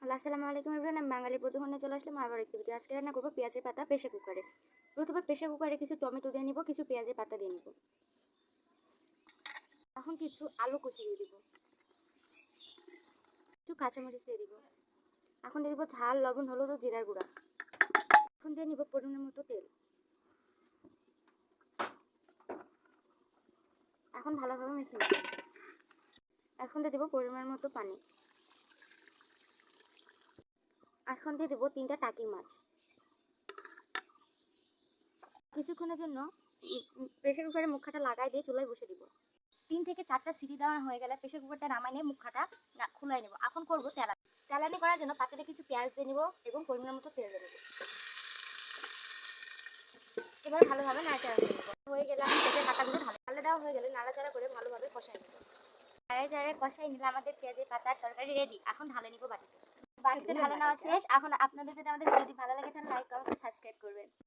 আসসালামু আলাইকুম এভরিওয়ান, আমি বাঙালি প্রতিদিনে চলে আসলাম আবার একটি ভিডিও। আজকে রান্না করবো পেঁয়াজের পাতা প্রেসার কুকারে। প্রথমে প্রেসার কুকারে কিছু টমেটো দিয়ে নিব, কিছু পেঁয়াজের পাতা দিয়ে নিব। এখন কিছু আলু কুচি দিয়ে দিব, কিছু কাঁচামরিচ দিয়ে দিব। এখন দিয়ে দিব ঝাল, লবণ, হলুদ ও জিরার গুঁড়া। এখন দিয়ে নিব পরিমাণ মতো তেল। এখন ভালোভাবে মেখে নেব। এখন দিয়ে দিব পরিমাণ মতো পানি। এখন দিয়ে দেবো 3টা টাকি মাছ। কিছুক্ষণের জন্য প্রেসার কুকারের মুখটা লাগাই দিয়ে চুলায় বসে দিব। 3 থেকে 4টা সিটি দেওয়া হয়ে গেলে প্রেসার কুকারটা নামাই নিয়ে মুখটা খুলাই নেব। এখন করবো তেলানি করার জন্য পাতিলে কিছু পেঁয়াজ দিয়ে নিব এবং পরিমাণ মতো তেল দিয়ে দেবো। এবার ভালোভাবে নাড়াচাড়া করে নেব। হয়ে গেলে আমি পেঁয়াজের পাতাগুলো ঢালে দেওয়া হয়ে গেলে নাড়াচাড়া করে ভালোভাবে কষাই নেব। নাড়াচাড়া কষাই নিলে আমাদের পেঁয়াজের পাতার তরকারি রেডি। এখন ঢালে নিব বাটিতে। ঢালে নেওয়া শেষ। এখন আপনাদের যদি আমাদের ভিডিওটি ভালো লাগে তাহলে লাইক